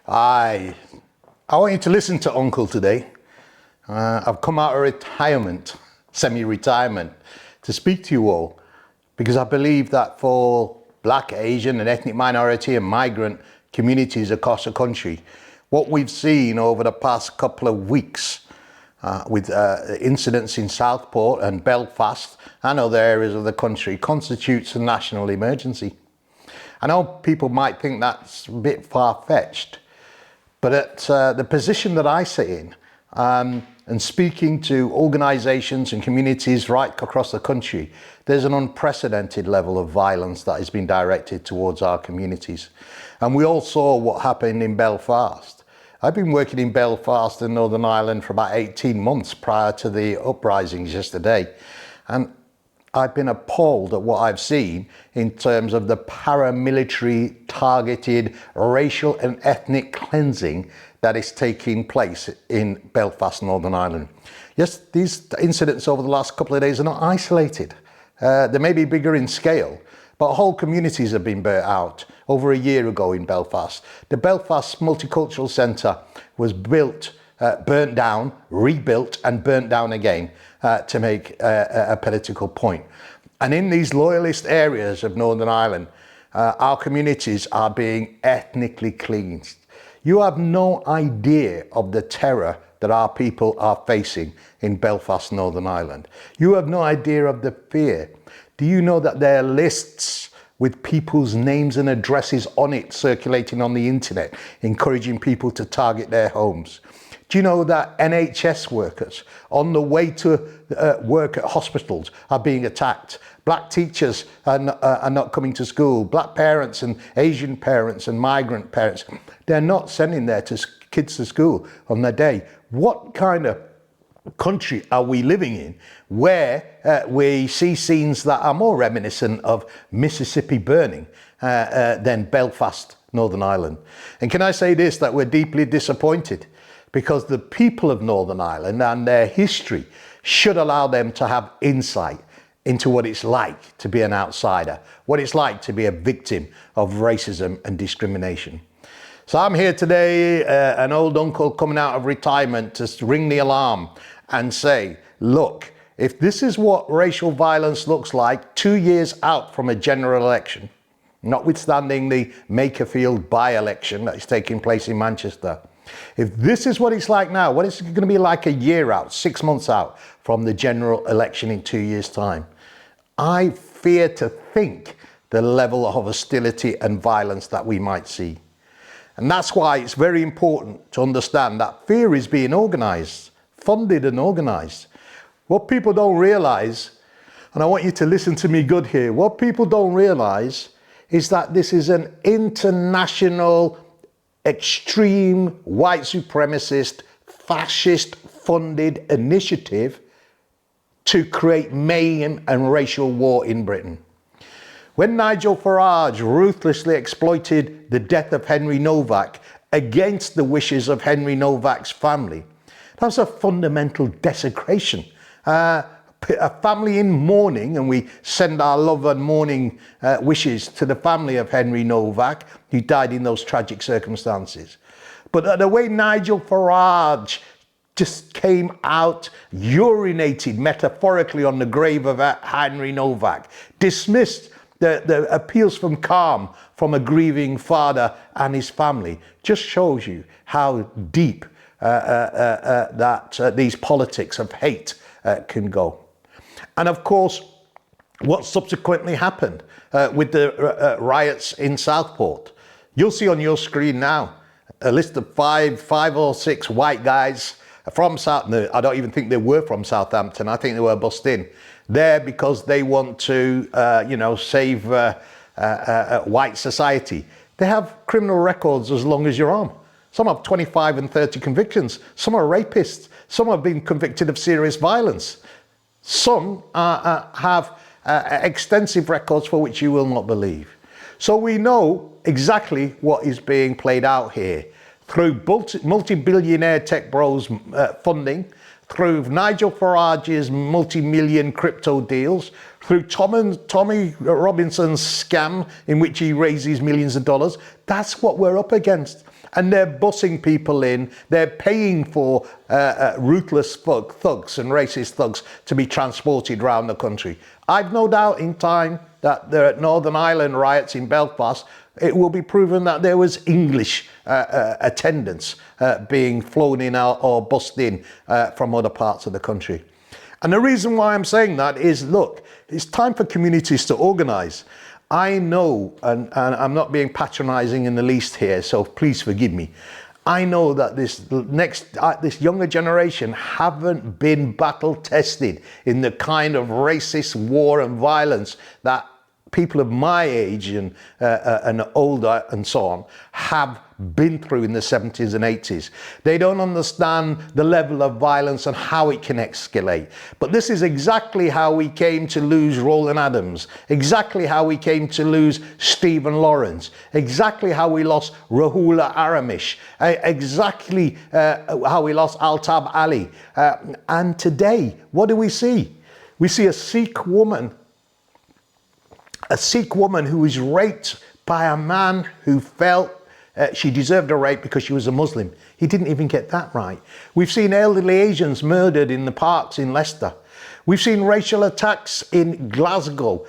I want you to listen to Uncle today. I've come out of retirement, semi-retirement, to speak to you all because I believe that for Black, Asian and ethnic minority and migrant communities across the country, what we've seen over the past couple of weeks with incidents in Southport and Belfast and other areas of the country constitutes a national emergency. I know people might think that's a bit far-fetched, but at the position that I sit in, and speaking to organisations and communities right across the country, there's an unprecedented level of violence that has been directed towards our communities. And we all saw what happened in Belfast. I've been working in Belfast in Northern Ireland for about 18 months prior to the uprisings yesterday. And I've been appalled at what I've seen in terms of the paramilitary targeted racial and ethnic cleansing that is taking place in Belfast, Northern Ireland. Yes, these incidents over the last couple of days are not isolated. They may be bigger in scale, but whole communities have been burnt out over a year ago in Belfast. The Belfast Multicultural Centre was built, burnt down, rebuilt and burnt down again to make a political point. And in these loyalist areas of Northern Ireland, our communities are being ethnically cleansed. You have no idea of the terror that our people are facing in Belfast, Northern Ireland. You have no idea of the fear. Do you know that there are lists with people's names and addresses on it circulating on the internet, encouraging people to target their homes? Do you know that NHS workers on the way to work at hospitals are being attacked? Black teachers are not coming to school. Black parents and Asian parents and migrant parents, they're not sending their kids to school on their day. What kind of country are we living in where we see scenes that are more reminiscent of Mississippi burning than Belfast, Northern Ireland? And can I say this, that we're deeply disappointed, because the people of Northern Ireland and their history should allow them to have insight into what it's like to be an outsider, what it's like to be a victim of racism and discrimination. So I'm here today, an old uncle coming out of retirement, to ring the alarm and say, look, if this is what racial violence looks like 2 years out from a general election, notwithstanding the Makerfield by-election that is taking place in Manchester, if this is what it's like now, what is it going to be like a year out, 6 months out from the general election in 2 years' time? I fear to think the level of hostility and violence that we might see. And that's why it's very important to understand that fear is being organised, funded and organised. What people don't realise, and I want you to listen to me good here, what people don't realise is that this is an international, extreme, white supremacist, fascist funded initiative to create mayhem and racial war in Britain. When Nigel Farage ruthlessly exploited the death of Henry Novak against the wishes of Henry Novak's family, that was a fundamental desecration. A family in mourning, and we send our love and mourning wishes to the family of Henry Novak, who died in those tragic circumstances. But the way Nigel Farage just came out, urinated metaphorically on the grave of Henry Novak, dismissed the appeals from calm from a grieving father and his family, just shows you how deep these politics of hate can go. And of course, what subsequently happened with the riots in Southport. You'll see on your screen now a list of five or six white guys from Southampton. I don't even think they were from Southampton. I think they were bussed in there because they want to, save white society. They have criminal records as long as your arm. Some have 25 and 30 convictions. Some are rapists. Some have been convicted of serious violence. Some have extensive records for which you will not believe. So we know exactly what is being played out here through multi-billionaire tech bros funding, through Nigel Farage's multi-million crypto deals, through Tommy Robinson's scam in which he raises millions of dollars. That's what we're up against. and they're bussing people in. They're paying for ruthless thugs and racist thugs to be transported around the country. I've no doubt in time that the Northern Ireland riots in Belfast, it will be proven that there was English attendants being flown in or bussed in from other parts of the country. And the reason why I'm saying that is, look, it's time for communities to organise. I know, and I'm not being patronising in the least here, so please forgive me. I know that this younger generation haven't been battle tested in the kind of racist war and violence that people of my age and older and so on have been through in the 70s and 80s. They don't understand the level of violence and how it can escalate. But this is exactly how we came to lose Roland Adams, exactly how we came to lose Stephen Lawrence, exactly how we lost Rahula Aramish, exactly how we lost Altab Ali. And today, what do we see? We see a Sikh woman who was raped by a man who felt she deserved a rape because she was a Muslim. He didn't even get that right. We've seen elderly Asians murdered in the parks in Leicester. We've seen racial attacks in Glasgow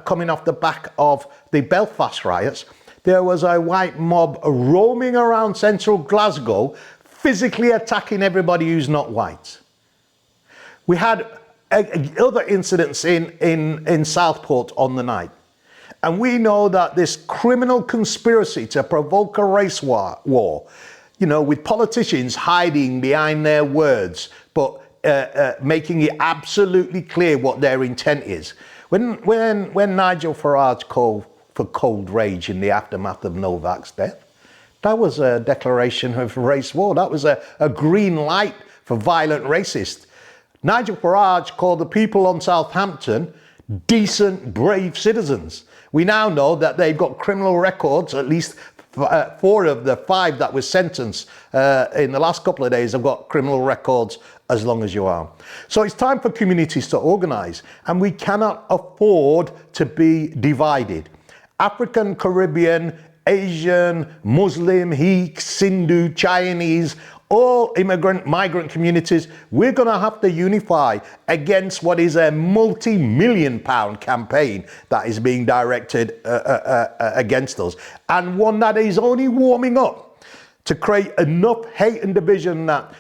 coming off the back of the Belfast riots. There was a white mob roaming around central Glasgow, physically attacking everybody who's not white. We had other incidents in Southport on the night. And we know that this criminal conspiracy to provoke a race war, you know, with politicians hiding behind their words, but making it absolutely clear what their intent is. When Nigel Farage called for cold rage in the aftermath of Novak's death, that was a declaration of race war. That was a green light for violent racists. Nigel Farage called the people on Southampton decent, brave citizens. We now know that they've got criminal records. At least 4 of the 5 that were sentenced in the last couple of days have got criminal records as long as you are. So it's time for communities to organise, and we cannot afford to be divided. African, Caribbean, Asian, Muslim, Sikh, Sindhu, Chinese, all migrant communities, we're going to have to unify against what is a multi-million-pound campaign that is being directed against us, and one that is only warming up to create enough hate and division that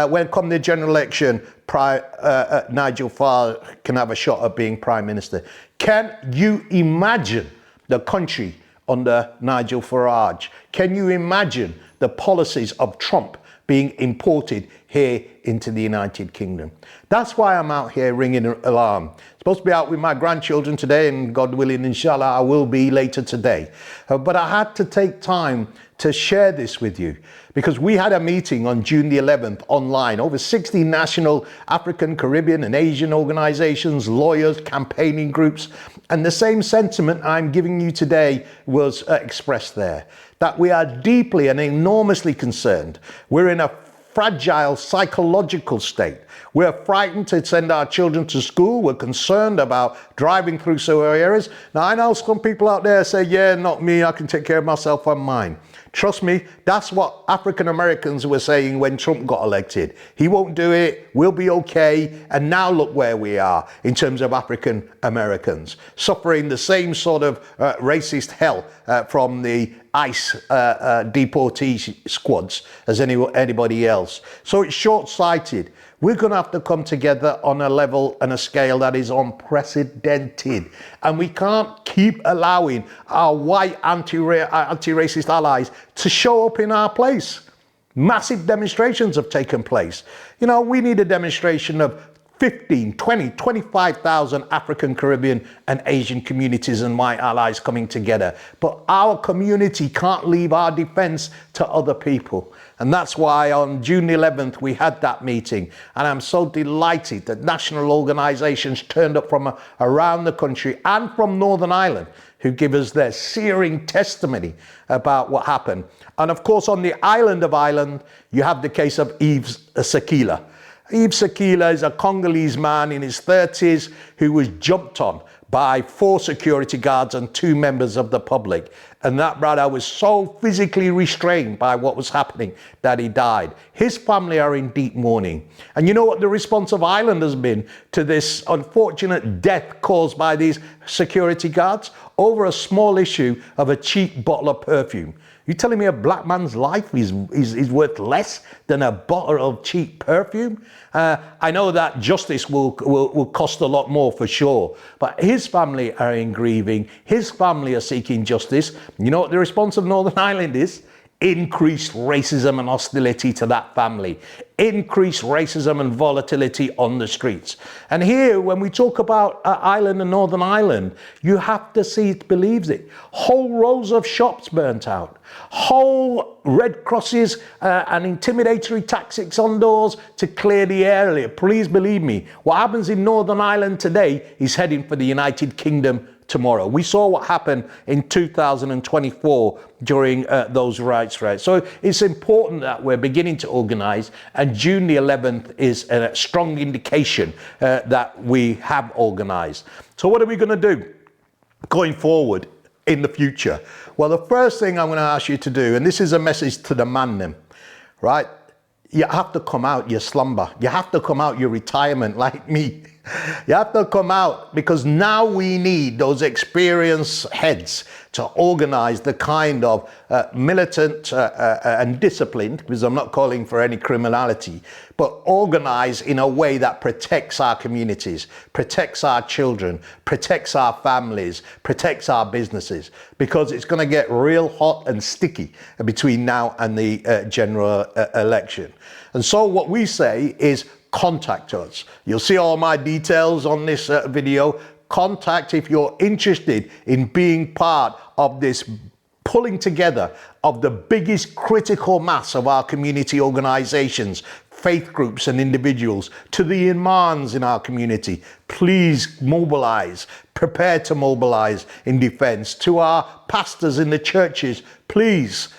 when come the general election, Nigel Farage can have a shot at being Prime Minister. Can you imagine the country under Nigel Farage? Can you imagine the policies of Trump being imported here into the United Kingdom? That's why I'm out here ringing an alarm. Supposed to be out with my grandchildren today, and God willing, inshallah, I will be later today. But I had to take time to share this with you because we had a meeting on June the 11th online. Over 60 national African, Caribbean and Asian organizations, lawyers, campaigning groups, and the same sentiment I'm giving you today was expressed there. That we are deeply and enormously concerned. We're in a fragile psychological state. We're frightened to send our children to school. We're concerned about driving through certain areas. Now, I know some people out there say, yeah, not me, I can take care of myself and mine. Trust me, that's what African Americans were saying when Trump got elected. He won't do it, we'll be okay. And now look where we are in terms of African Americans, suffering the same sort of racist hell from the ICE deportation squads as anybody else. So it's short-sighted. We're going to have to come together on a level and a scale that is unprecedented. And we can't keep allowing our white anti-racist allies to show up in our place. Massive demonstrations have taken place. You know, we need a demonstration of 15, 20, 25,000 African, Caribbean and Asian communities and white allies coming together. But our community can't leave our defense to other people. And that's why on June 11th, we had that meeting. And I'm so delighted that national organizations turned up from around the country and from Northern Ireland who give us their searing testimony about what happened. And of course, on the island of Ireland, you have the case of Yves Sekila. Yves Sekila is a Congolese man in his 30s who was jumped on by 4 security guards and 2 members of the public. And that brother was so physically restrained by what was happening that he died. His family are in deep mourning. And you know what the response of Ireland has been to this unfortunate death caused by these security guards over a small issue of a cheap bottle of perfume? You telling me a black man's life is worth less than a bottle of cheap perfume? I know that justice will cost a lot more for sure, but his family are in grieving. His family are seeking justice. You know what the response of Northern Ireland is? Increased racism and hostility to that family, increased racism and volatility on the streets. And here, when we talk about Ireland and Northern Ireland, you have to see it believes it. Whole rows of shops burnt out, whole Red Crosses and intimidatory tactics on doors to clear the area. Please believe me, what happens in Northern Ireland today is heading for the United Kingdom tomorrow. We saw what happened in 2024 during those rights. So it's important that we're beginning to organize, and June the 11th is a strong indication that we have organized. So what are we going to do going forward in the future? Well, the first thing I'm going to ask you to do, and this is a message to the man then, right? You have to come out your slumber. You have to come out your retirement like me. You have to come out, because now we need those experienced heads to organize the kind of militant and disciplined, because I'm not calling for any criminality, but organize in a way that protects our communities, protects our children, protects our families, protects our businesses, because it's going to get real hot and sticky between now and the general election. And so what we say is, contact us. You'll see all my details on this video. Contact if you're interested in being part of this pulling together of the biggest critical mass of our community organizations, faith groups and individuals, to the imams in our community. Please mobilize, prepare to mobilize in defense. To our pastors in the churches, please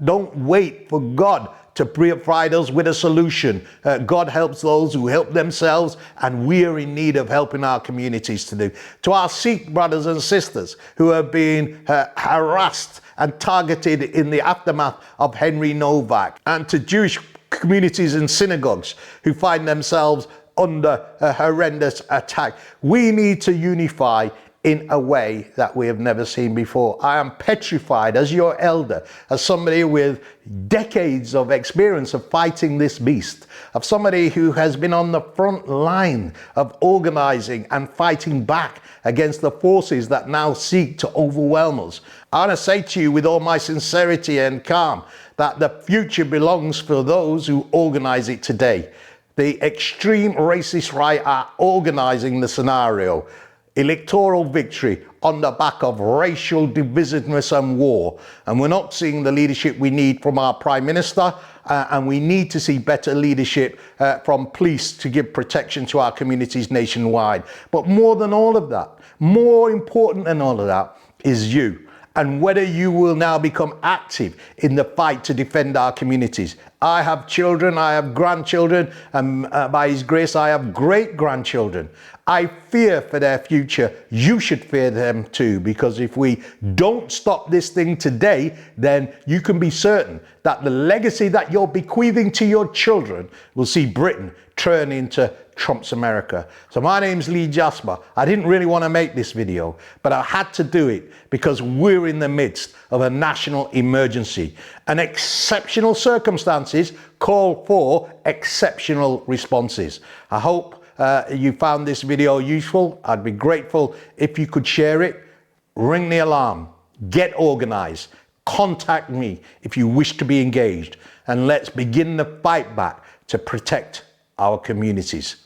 don't wait for God to provide us with a solution. God helps those who help themselves, and we are in need of helping our communities to do. To our Sikh brothers and sisters who have been harassed and targeted in the aftermath of Henry Novak, and to Jewish communities and synagogues who find themselves under a horrendous attack, we need to unify in a way that we have never seen before. I am petrified as your elder, as somebody with decades of experience of fighting this beast, of somebody who has been on the front line of organizing and fighting back against the forces that now seek to overwhelm us. I want to say to you with all my sincerity and calm that the future belongs for those who organize it today. The extreme racist right are organizing the scenario. Electoral victory on the back of racial divisiveness and war. And we're not seeing the leadership we need from our Prime Minister, and we need to see better leadership from police to give protection to our communities nationwide. But more than all of that, more important than all of that, is you. And whether you will now become active in the fight to defend our communities. I have children, I have grandchildren, and by His grace, I have great-grandchildren. I fear for their future. You should fear them too, because if we don't stop this thing today, then you can be certain that the legacy that you're bequeathing to your children will see Britain turn into Trump's America. So my name's Jasper. I didn't really want to make this video, but I had to do it because we're in the midst of a national emergency, and exceptional circumstances call for exceptional responses. I hope you found this video useful. I'd be grateful if you could share it. Ring the alarm, get organized, contact me if you wish to be engaged, and let's begin the fight back to protect our communities.